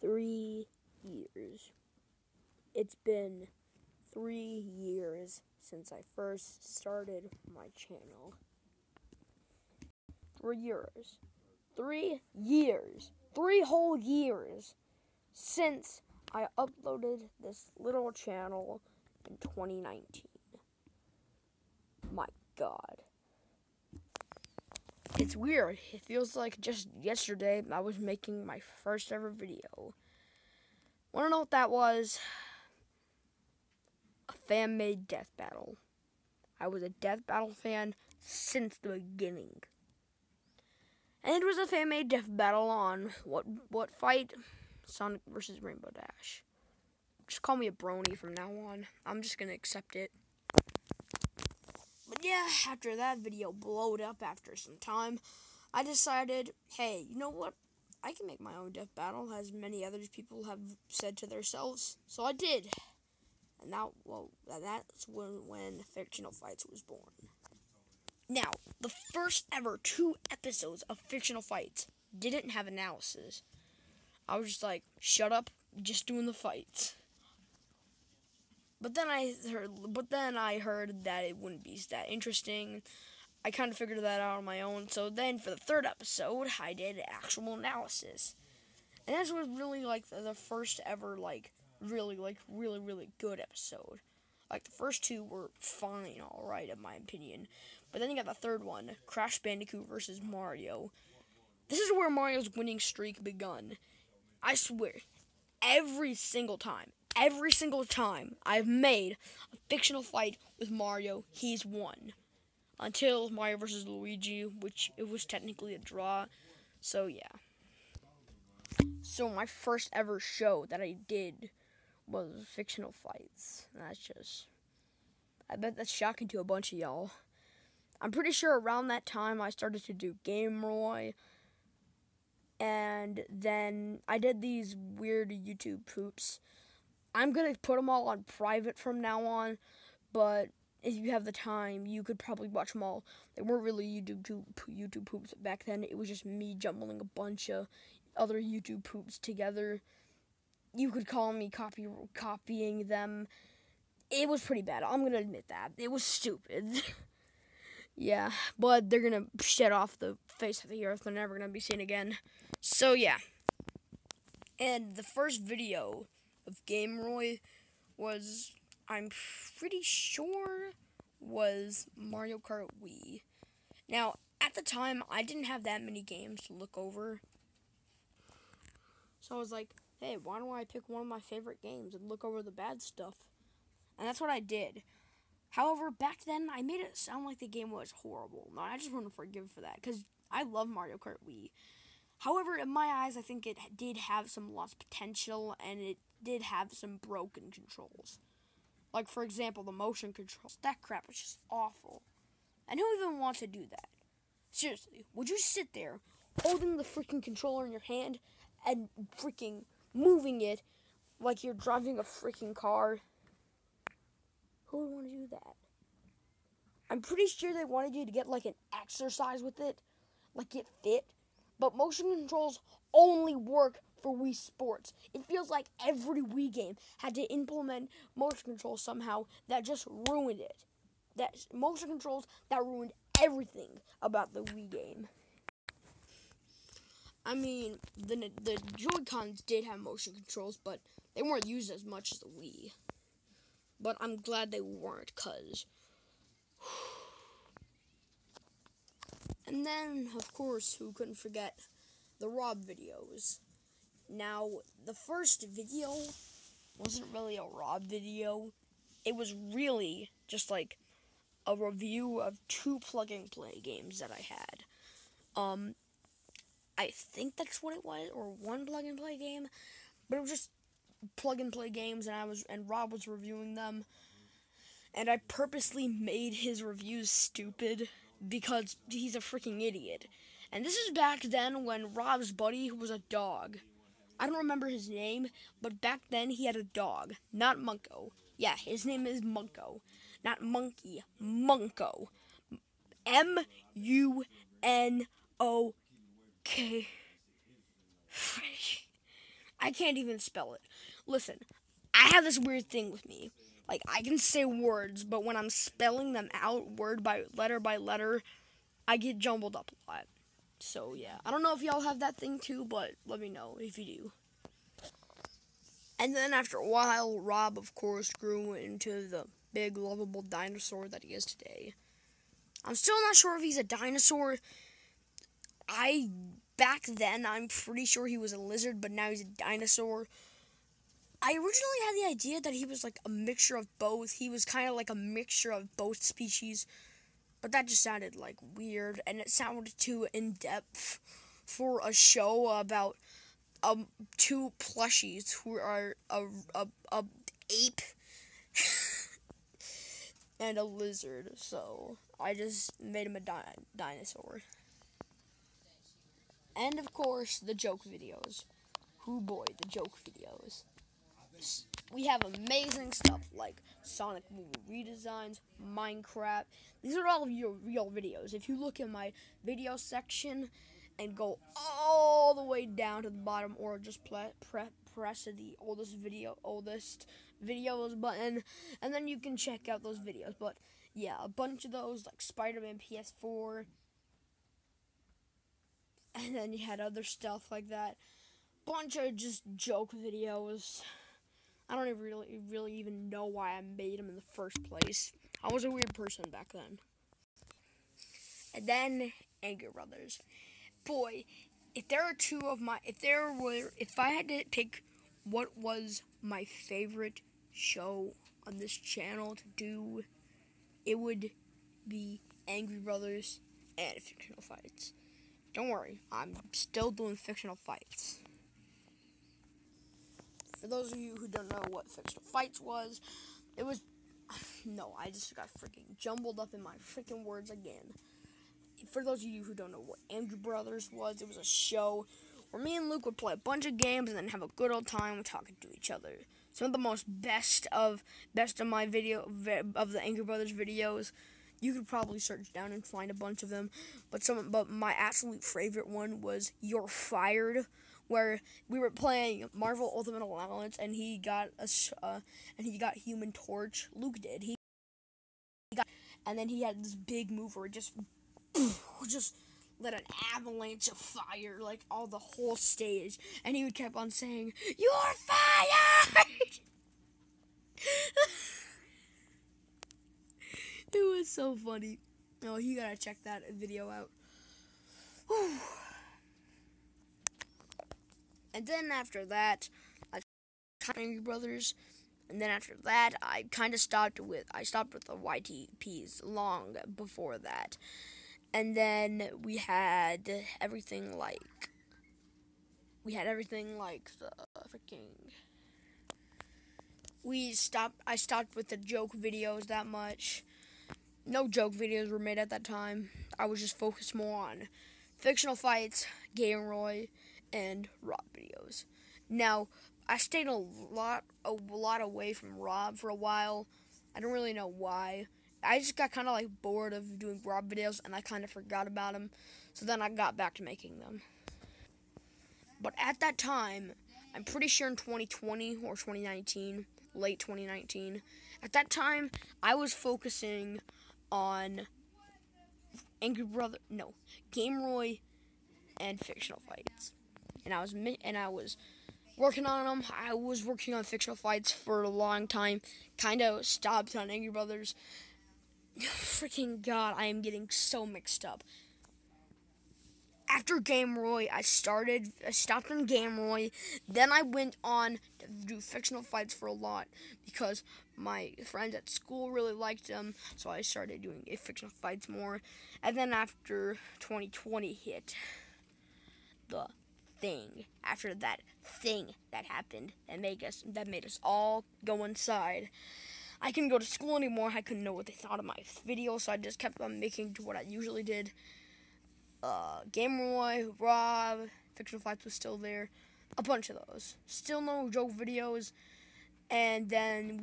3 years. It's been 3 years since I first started my channel. 3 years. 3 years. 3 whole years since I uploaded this little channel in 2019. My God. It's weird. It feels like just yesterday I was making my first ever video. Wanna know what that was? A fan-made death battle. I was a death battle fan since the beginning. And it was a fan-made death battle on what fight? Sonic versus Rainbow Dash. Just call me a brony from now on. I'm just gonna accept it. But yeah, after that video blowed up after some time, I decided, hey, you know what? I can make my own death battle, as many other people have said to themselves. So I did. And that's when Fictional Fights was born. Now, the first ever 2 episodes of Fictional Fights didn't have analysis. I was just like, shut up, just doing the fights. But then I heard that it wouldn't be that interesting. I kind of figured that out on my own. So then for the 3rd episode, I did actual analysis. And that was really like the first ever really good episode. Like the first 2 were fine, alright, in my opinion. But then you got the 3rd one, Crash Bandicoot versus Mario. This is where Mario's winning streak begun. I swear, every single time I've made a fictional fight with Mario, he's won. Until Mario versus Luigi, which it was technically a draw. So yeah. So my first ever show that I did was Fictional Fights. I bet that's shocking to a bunch of y'all. I'm pretty sure around that time I started to do Game Roy. And then I did these weird YouTube poops. I'm going to put them all on private from now on. But if you have the time, you could probably watch them all. They weren't really YouTube poops back then. It was just me jumbling a bunch of other YouTube poops together. You could call me copying them. It was pretty bad. I'm going to admit that. It was stupid. Yeah, but they're going to shed off the face of the earth. They're never going to be seen again. So, yeah. And the first video of Game Roy was, I'm pretty sure, was Mario Kart Wii. Now, at the time, I didn't have that many games to look over. So I was like, hey, why don't I pick one of my favorite games and look over the bad stuff? And that's what I did. However, back then, I made it sound like the game was horrible. No, I just want to forgive for that, because I love Mario Kart Wii. However, in my eyes, I think it did have some lost potential, and it did have some broken controls. Like, for example, the motion controls. That crap was just awful. And who even wants to do that? Seriously, would you sit there, holding the freaking controller in your hand, and freaking moving it like you're driving a freaking car? Who would want to do that? I'm pretty sure they wanted you to get like an exercise with it, like get fit. But motion controls only work for Wii Sports. It feels like every Wii game had to implement motion controls somehow that just ruined it. That motion controls that ruined everything about the Wii game. I mean, the Joy-Cons did have motion controls, but they weren't used as much as the Wii. But I'm glad they weren't, cause. And then, of course, who couldn't forget the Rob videos. Now, the first video wasn't really a Rob video. It was really just like a review of 2 plug-and-play games that I had. I think that's what it was, or 1 plug-and-play game, but it was just plug-and-play games, and Rob was reviewing them. And I purposely made his reviews stupid because he's a freaking idiot. And this is back then when Rob's buddy was a dog. I don't remember his name, but back then he had a dog, not Munko. Yeah, his name is Munko, not Monkey, Munko. M-U-N-O-K. I can't even spell it. Listen, I have this weird thing with me. Like, I can say words, but when I'm spelling them out word by letter, I get jumbled up a lot. So, yeah. I don't know if y'all have that thing too, but let me know if you do. And then after a while, Rob, of course, grew into the big, lovable dinosaur that he is today. I'm still not sure if he's a dinosaur. Back then, I'm pretty sure he was a lizard, but now he's a dinosaur. I originally had the idea that he was like a mixture of both. He was kind of like a mixture of both species, but that just sounded like weird, and it sounded too in-depth for a show about two plushies who are a ape and a lizard. So I just made him a dinosaur. And of course, the joke videos. Hoo boy, the joke videos. We have amazing stuff like Sonic movie redesigns, Minecraft. These are all of your real videos. If you look in my video section and go all the way down to the bottom, or just press the oldest videos button, and then you can check out those videos. But yeah, a bunch of those like Spider-Man PS4, and then you had other stuff like that. Bunch of just joke videos. I don't even really even know why I made them in the first place. I was a weird person back then. And then Angry Brothers. Boy, if I had to pick what was my favorite show on this channel to do, it would be Angry Brothers and Fictional Fights. Don't worry, I'm still doing Fictional Fights. For those of you who don't know what Fictional Fights was, it was... No, I just got freaking jumbled up in my freaking words again. For those of you who don't know what Angry Brothers was, it was a show where me and Luke would play a bunch of games and then have a good old time talking to each other. Some of the most best of my of the Angry Brothers videos, you could probably search down and find a bunch of them. But my absolute favorite one was You're Fired, where we were playing Marvel Ultimate Alliance and he got Human Torch. Luke did. And then he had this big move where it just let an avalanche of fire, like, all the whole stage. And he would keep on saying, "You're fired!" It was so funny. Oh, you gotta check that video out. Whew. And then after that, I kind of Angry Brothers. And then after that, I stopped with the YTPs long before that. And then we had everything like the freaking... I stopped with the joke videos that much. No joke videos were made at that time. I was just focused more on Fictional Fights, Game Roy, and Rob videos. Now, I stayed a lot away from Rob for a while. I don't really know why. I just got kind of like bored of doing Rob videos, and I kind of forgot about him. So then I got back to making them. But at that time, I'm pretty sure in 2020 or 2019, late 2019, at that time, I was focusing on Game Roy and Fictional Fights. And I was working on them. I was working on Fictional Fights for a long time. Kind of stopped on Angry Brothers. Freaking God, I am getting so mixed up. After Game Roy, I stopped on Game Roy. Then I went on to do Fictional Fights for a lot because my friends at school really liked them. So I started doing Fictional Fights more. And then after 2020 hit, after that thing that happened that made us all go inside, I couldn't go to school anymore. I couldn't know what they thought of my video, so I just kept on making to what I usually did. Game Roy, Rob, Fictional Fights was still there. A bunch of those. Still no joke videos. And then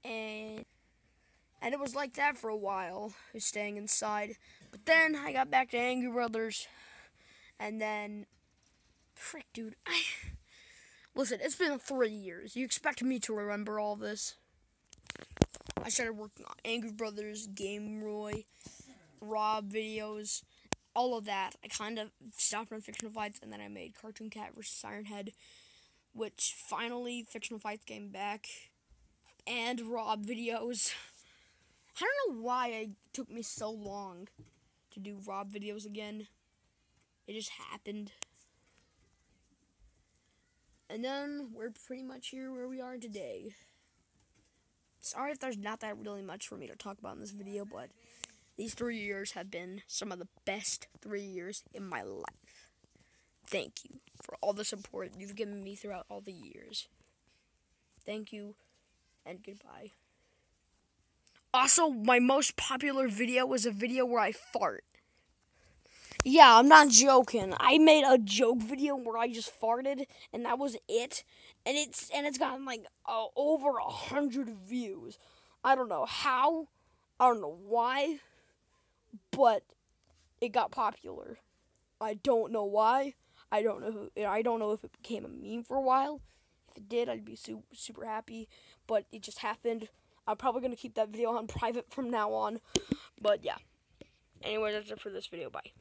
and it was like that for a while, staying inside. But then I got back to Angry Brothers. And then Frick, dude. Listen, it's been 3 years. You expect me to remember all this? I started working on Angry Brothers, Game Roy, Rob videos, all of that. I kind of stopped on Fictional Fights, and then I made Cartoon Cat vs. Siren Head, which finally Fictional Fights came back, and Rob videos. I don't know why it took me so long to do Rob videos again. It just happened. And then we're pretty much here where we are today. Sorry if there's not that really much for me to talk about in this video, but these 3 years have been some of the best 3 years in my life. Thank you for all the support you've given me throughout all the years. Thank you, and goodbye. Also, my most popular video was a video where I fart. Yeah, I'm not joking. I made a joke video where I just farted, and that was it. And it's gotten like over 100 views. I don't know how. I don't know why, but it got popular. I don't know why. I don't know if it became a meme for a while. If it did, I'd be super happy. But it just happened. I'm probably gonna keep that video on private from now on. But yeah. Anyway, that's it for this video. Bye.